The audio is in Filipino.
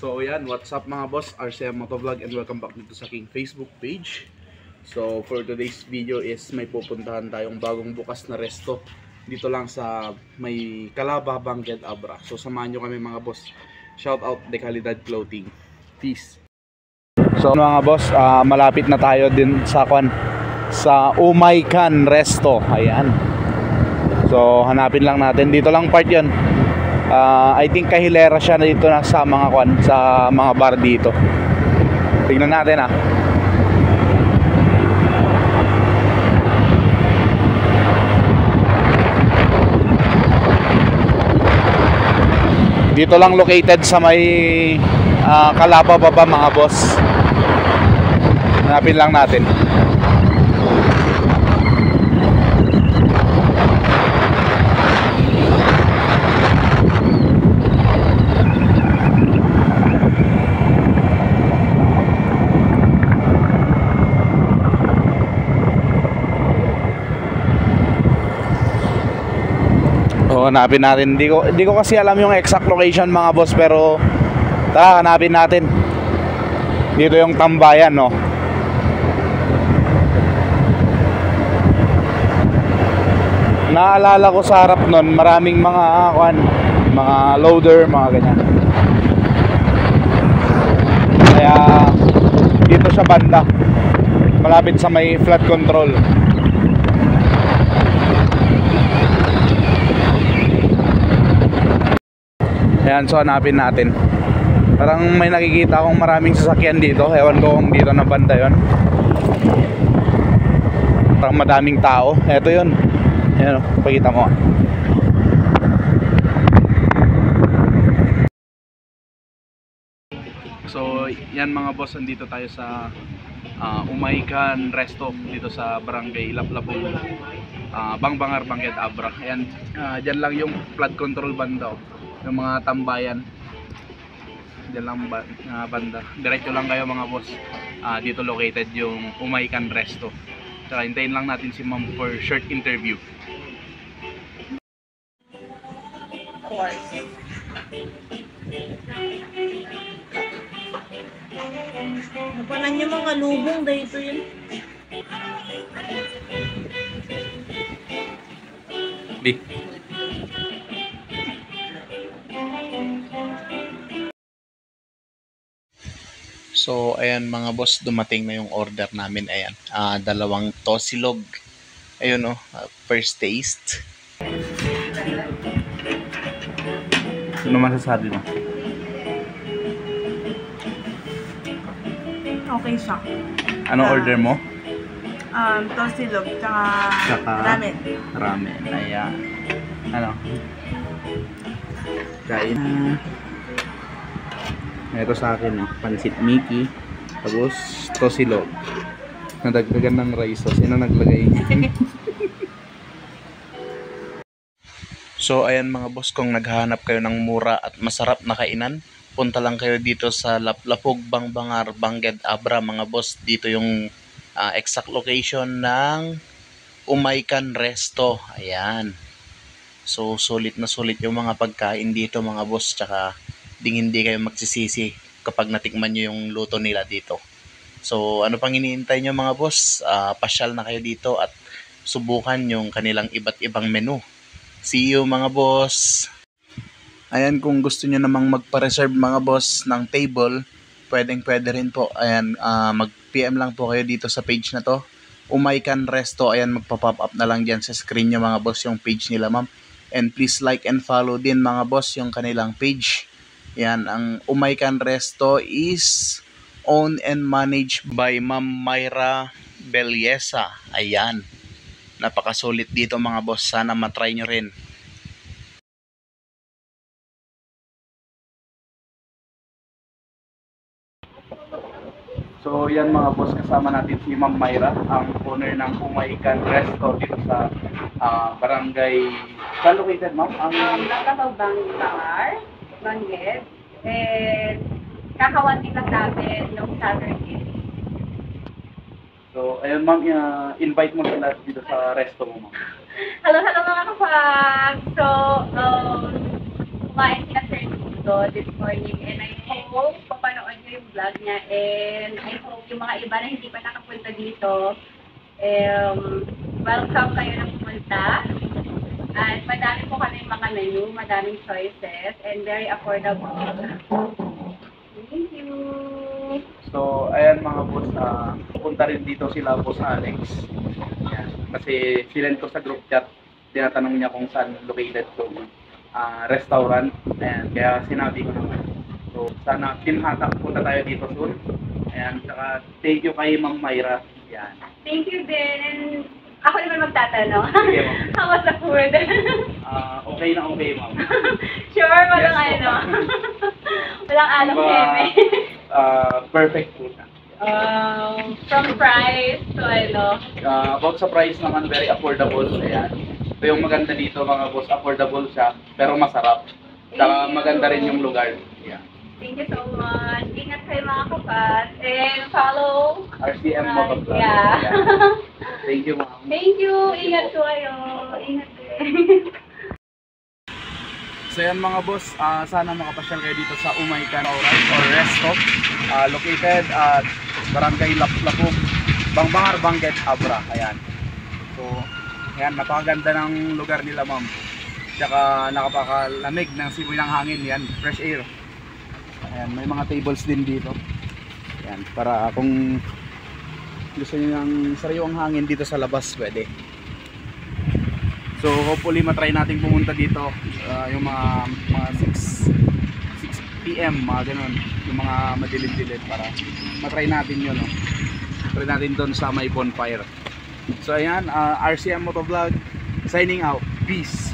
So yan, what's up mga boss, RCM Motovlog, and welcome back dito sa aking Facebook page. So for today's video is may pupuntahan tayong bagong bukas na resto dito lang sa may Calaba, Bangued, Abra. So samahan nyo kami mga boss. Shout out De Calidad Clothing. Peace. So mga boss, malapit na tayo din sa Umaykan Resto. Ayan. So hanapin lang natin, dito lang part 'yon. I think kahilera siya na dito na sa mga bar dito. Tingnan natin Dito lang located sa may Calaba baba mga boss. Hanapin lang natin. Hanapin natin. Hindi ko kasi alam yung exact location mga boss, pero tara hanapin natin. Dito yung tambayan, no. Naalala ko sa harap nun, maraming mga loader, mga ganyan. Kaya dito sa banda, malapit sa may flood control. Ayan, so hanapin natin. Parang may nakikita akong maraming sasakyan dito. Ewan ko kung dito na banda yon. Parang madaming tao. Eto yun. Ayan, pakita mo. So yan mga boss, andito tayo sa Umaykan Resto dito sa Barangay Laplapong, Bangbangar, Bangued, Abra. Ayan, dyan lang yung flood control banda, yung mga tambayan. Dyan lang banda. Diretso lang kayo mga boss. Dito located yung Umaykan Resto. Tsaka hintayin lang natin si ma'am for short interview. Napanan yung mga lubong dito yun. Di. So ayan mga boss, dumating na yung order namin. Ayan, dalawang tosilog. Ayun first taste. Ano masasabi mo? Okay siya. Anong order mo? Tosilog, tsaka ramen. Ramen, ayan. Ano? Kain. Ito sa akin, pansit Mickey. Tapos, tosilog. Nadagdagan ng rice. Sino naglagay? So, ayan mga boss, kung naghahanap kayo ng mura at masarap na kainan, punta lang kayo dito sa Laplapog, Bangbangar, Bangued, Abra mga boss. Dito yung exact location ng Umaykan Resto. Ayan. So sulit na sulit yung mga pagkain dito mga boss. Tsaka hindi kayo magsisisi kapag natikman nyo yung luto nila dito. So ano pang iniintay nyo mga boss? Pasyal na kayo dito at subukan yung kanilang iba't ibang menu. See you mga boss! Ayan, kung gusto nyo namang magpa-reserve mga boss ng table, pwede rin po. Ayan, mag-PM lang po kayo dito sa page na to, Umaykan Resto. Ayan, magpa-pop up na lang dyan sa screen nyo mga boss yung page nila ma'am. And please like and follow din mga boss yung kanilang page. Ayan, ang Umaykan Resto is owned and managed by Ma'am Myra Belleza. Ayan, napakasulit dito mga boss. Sana matry nyo rin. So yan mga boss, kasama natin si Ma'am Myra, ang owner ng Umaykan Resto dito sa barangay. Saan located ma'am? Laplapog, Bangbangar, Bangued, and kakawan din lang namin yung Saturday. So ayun ma'am, invite mo sila dito sa resto mo ma'am. Hello mga kapag! So, kumain sila sir dito this morning and I hope papanood nyo yung vlog niya, and I hope yung mga iba na hindi pa nakapunta dito, welcome kayo na pumunta. At madami po kami mga menu, madaming choices, and very affordable. Thank you! So, ayan mga boss, pupunta rin dito sila Boss Alex. Ayan. Kasi sinend ko sa group chat, tinatanong niya kung saan located yung restaurant. Ayan, kaya sinabi ko naman. So, sana pinhatak punta tayo dito soon. Ayan, saka thank you kay Ma'am Myra. Ayan. Thank you din, and ako naman magtatanong. Sige, ma'am. How was the food? Okay na okay, ma'am. Sure, walang Yes, po. walang alam heme. Perfect po na. From price to About sa price naman, very affordable. Ayan. Ito yung maganda dito mga boss, affordable siya, pero masarap. Saka maganda rin yung lugar. Ayan. Thank you so much. Ingat kayo mga kapat. And follow. RCM Motovlog. Yeah. Ayan. Thank you, ma'am. Thank you. Ingat ko kayo. Ingat din. So yan mga boss, sana makapasyal kayo dito sa Umaykan or Rest Stop, located at Barangay Laplapog, Bangbangar, Banguet, Abra. Ayan. So, ayan, napakaganda ng lugar nila, ma'am. Tsaka nakapakalamig ng simoy ng hangin, yan, fresh air. Ayan, may mga tables din dito. Ayan, para kung gusto niyo ng sariwang hangin dito sa labas, pwede. So hopefully matry natin pumunta dito yung mga 6 PM mga ganun, yung mga madilim-dilim para matry natin yun, no? Try natin doon sa may bonfire. So ayan, RCM Motovlog signing out. Peace.